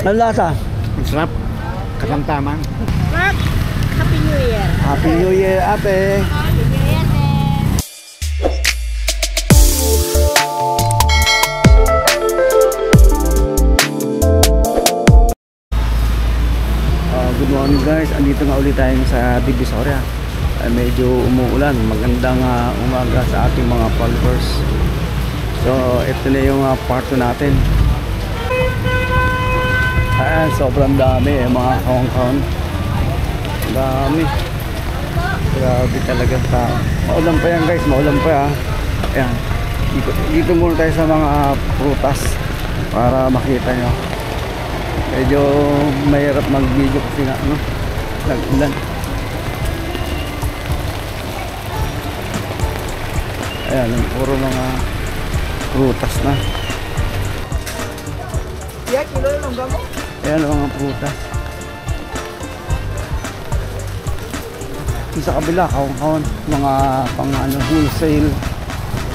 Ang lasa? Masarap. Katamtaman. Happy New Year. Happy New Year, ate. Happy New Year, Good morning guys, andito nga ulit tayo sa Divisoria. Medyo umuulan, magandang umaga sa ating mga followers. So ito na yung part 2 natin. Ayan, sobrang dami mga kahon-kahon. Dami. Grabe talaga tao. Maulan pa yan guys, maulan pa ya. Ayan, dito muna tayo sa mga prutas para makita nyo. Medyo mahirap mag-video kasi na nag-ulan. Ayan, puro mga prutas na. Ayan mga prutas. Sa kabila, kahon-kahon, mga pang wholesale.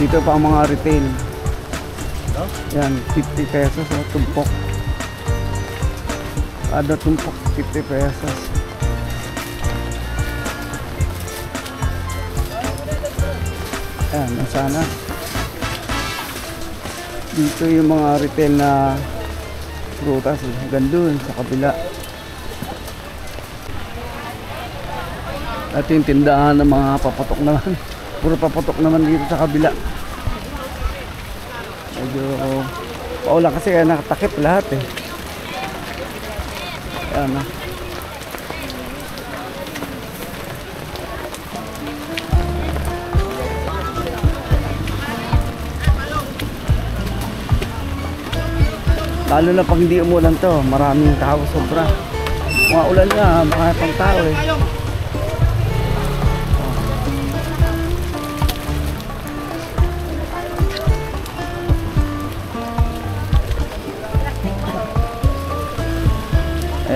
Dito pa ang mga retail. Ayan, 50 pesos o tumpok. Ada tumpok 50 pesos. Ayan, sana dito yung mga retail na prutas, gandun sa kabila. At yung tindahan ng mga papatok naman. Puro papatok naman dito sa kabila. Medyo paulan kasi kaya nakatakip lahat eh. Ayan na. Lalo na pag hindi umulan to, maraming tao sobra. Mga ulan nga, mga pang tao eh.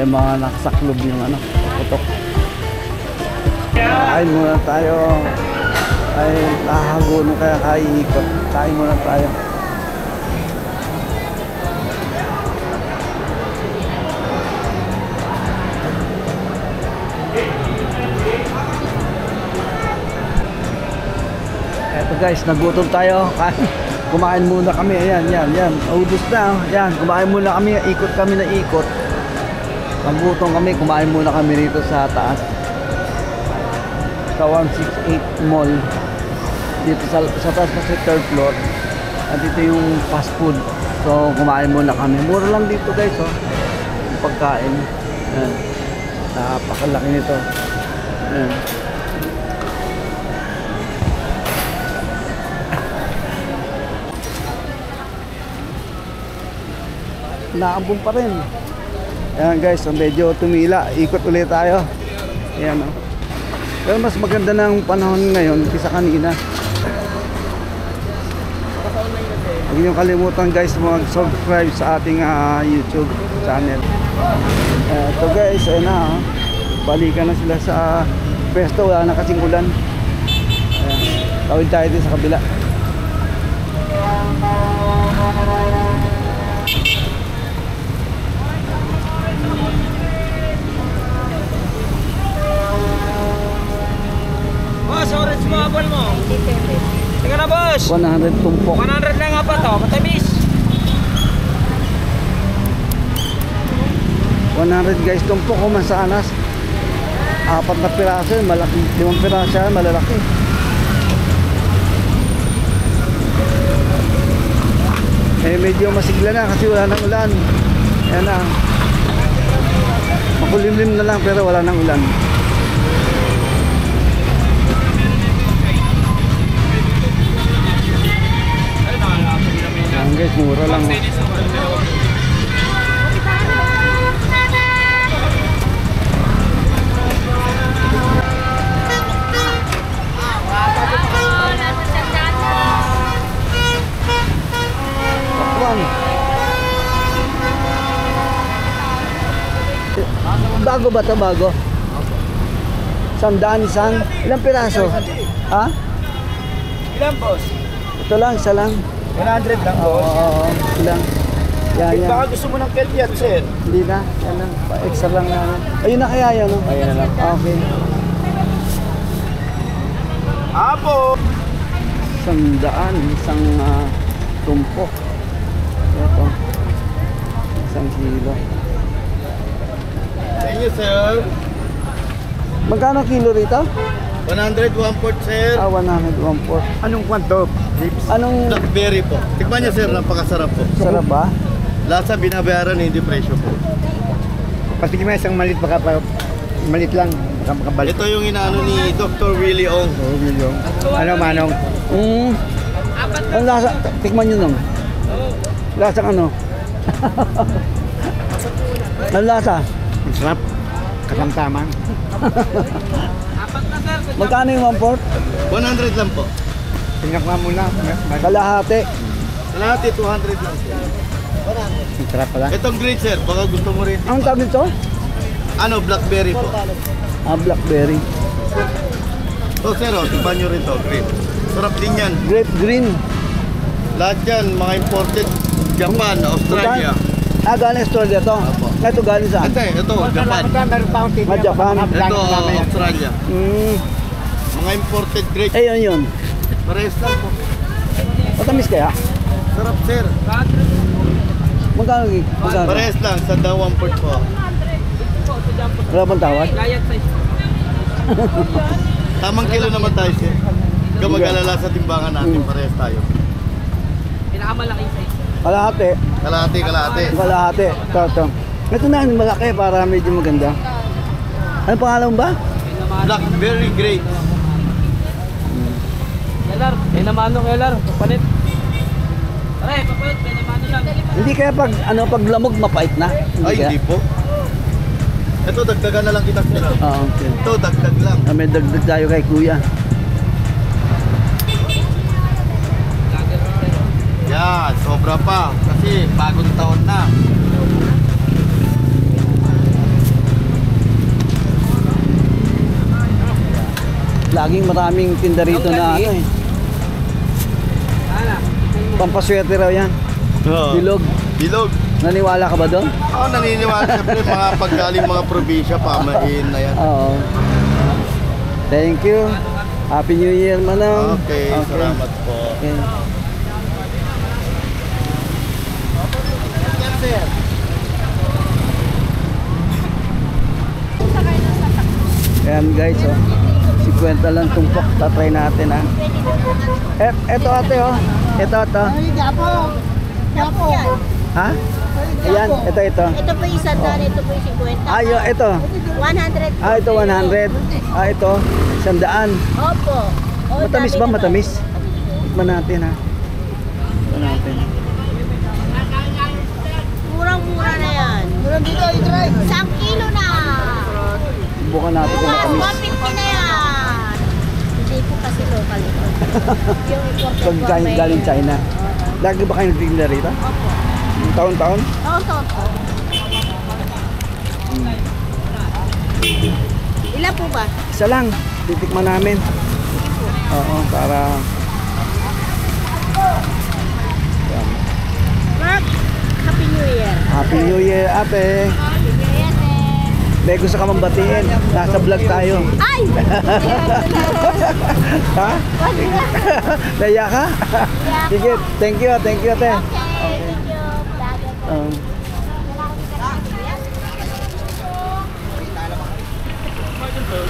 Mga nakasaklob yung putok. Kain muna tayo. Ay lahago na kaya kaiikot. Kain muna tayo. Eto guys, nagutom tayo. Kumain muna kami. Ayan, yan. Ubus na. Ayan, kumain muna kami. Ikot kami na ikot. Paggutom kami, kumain muna kami rito sa taas sa 168 Mall dito sa taas kasi 3rd floor. At dito yung fast food, so kumain muna kami. Mura lang dito guys, oh, yung pagkain. Ayan. Napakalaki nito. Ayan. Naambong pa rin. Ayan guys, so medyo tumila. Ikot ulit tayo. Ayan o. Pero mas maganda ng panahon ngayon kaysa kanina. Huwag niyong kalimutan guys mag-subscribe sa ating YouTube channel. Ito guys, ayan na. Balikan na sila sa pesto. Wala na kasing ulan. Ayan. Tawid tayo din sa kabila. Orange mo, apple mo. Tingnan na boss. 100 tumpok. 100 lang nga pa to, katamis. 100 guys, tumpok o mansanas. 4 na piraso yun, malaki. 5 piraso yan, malalaki. Medyo masigla na kasi wala nang ulan. Ayan na. Makulimlim na lang pero wala nang ulan. Guys, mura lang. Bago ba ito? Bago? 100 isang? Ilang piraso? Ha? Ilan boss? Ito lang, isa lang. 100 lang boss. Oo, ilang. Yan, yan. Baka gusto mo ng kelpiat, sir. Hindi na. Yan lang. Pa-extra lang na. Ayun na kaya yan, no? Ayun na lang. Okay. Apo! 100, isang tumpok. Ito. 1 kilo. Thank you, sir. Magkano kilo rito? 101 sir. 101 Anong kwanto? Anong Blackberry po. Tikman niyo, sir. Napakasarap po. sarap ba? Lasa binabayaran, hindi presyo po. Patigil mo isang malit, baka malit lang, baka makabalik. Ito yung inaano ni Dr. Willie Ong. Oo, milyon. Ano, Manong? Ang lasa, tikman nyo nung. Lasang ano? Ang lasa? Ang sarap. Katamtaman. Magkano yung 1/4? 100 lang po. Pinakma mo na. Kalahati. Kalahati 200 lang. Ang sarap pala. Itong grade, sir. Baka gusto mo rin. Ang tawag nito? Ano, blackberry po. Blackberry. So, sir, tikman nyo rin to. Grade. Sarap din yan. Grape green. Lahat yan, mga imported. Japan, Australia. Galing Australia to. Apo. Ito galing saan? Ito, Japan. Meron pa akong tignan. Japan. Ito, Australia. Mm. Mga imported grapes. Ayun yun. Parehas lang po. Matamis kaya? Sarap, sir. Magkano? Magkano? Parehas lang, sa daw 1/4 po. Wala bang tawad? Tamang kilo naman tayo, sir. Ikaw mag-alala sa timbangan natin, parehas tayo. Pinakamalaking size. Kalahati. Kalahati, kalahati. Kalahati. Ito. Ito na yung malaki para medyo maganda. Ano pangalan mo ba? Blackberry grapes. Kelar, may namano Kelar. Papalit. Pare, papalit. May namano lang. Hindi kaya pag lamog mapait na. Ay, kaya? hindi po. Ito, dagdagan na lang kita, sir. Okay. Ito, dagdag lang. May dagdag tayo kay kuya. Yan, sobra pa. Kasi bagong taon na. Laging maraming tinda rito na ano eh. Pampaswerte raw yan. Bilog. Bilog. Naniwala ka ba doon? Ako naniniwala, siyempre, mga paggaling mga probinsya, pamain na yan. Oo. Thank you. Happy New Year, Manang. Okay, salamat po. Okay. Ayan guys, oh. 50 lang tumpok. Tatry natin, ha. Eto ate, oh. Ito. Yapo. Ha? Ayan, ito. Ito po yung 100, ito po yung 50. Ayo, ito. 100 po. Ito 100. Ito 100. Opo. O, Matamis dami ba? naman. Matamis? Tikman natin, ha. Tikman natin. Murang-mura na yan. Murang dito, i-try. 1 kilo na. Subukan natin kung matamis. 150 na yan. Hindi po kasi local ito. Yung imported Pag galing China. Lagi ba kayo nagtitinda rito? Opo. Taon-taon? Oo, to. Ilan po ba? Isa lang. Titikman namin. Oo, para... Yan. Mark, Happy New Year. Happy New Year, ate. Happy New Year, May gusto ka mambatiin. Nasa vlog tayo. Ay! Ha? Wag na. Naya ka? Sige, thank you, ate. Okay, thank you. Vlogger po.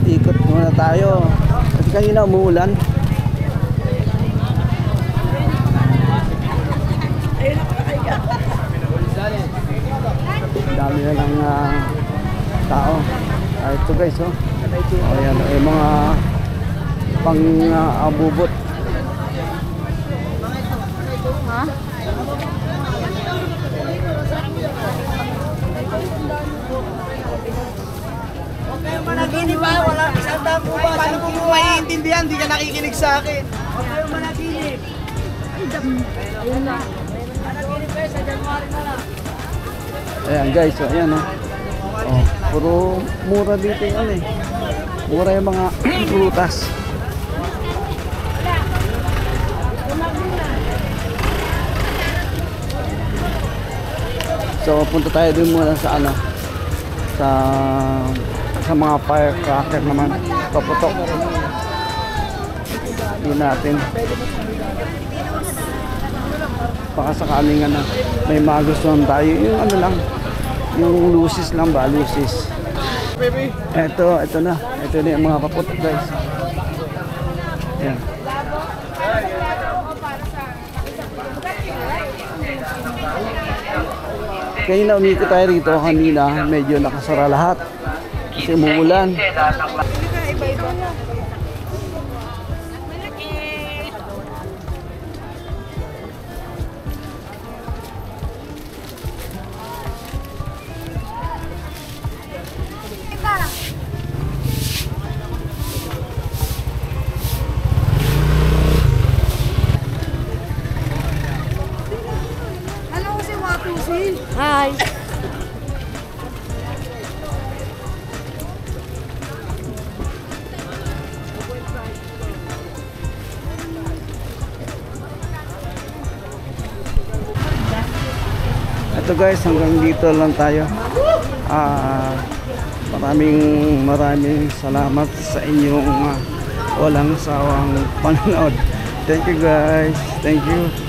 Ikot muna tayo. Kasi kanina umuulan. Dami na lang tao. Ito guys, oh. Ayan, mga pang-abubot. Ha? Managinip ba? Wala isang daan po ba? Paano ko mo maiintindihan? Hindi ka nakikinig sa akin. Huwag kayo managinip. Ayun na. Managinip kayo sa January na lang. Ayan guys, oh, ayan oh. Oh, puro mura dito yung ano eh. Mura yung mga prutas. So punta tayo dun muna sa ano, sa mga firecracker naman, paputok. Yun natin. Baka sakaling ano, may magustuhan tayo. Yung ano lang, yung lucis lang ba, lucis. Ito na. Ito na yung mga paputok guys. Yan. Kaya na umikot tayo rito kanina, medyo nakasara lahat. Kasi umuulan. Hi. Ito guys, hanggang dito lang tayo. Maraming salamat sa inyong walang sawang panonood. Thank you guys. Thank you.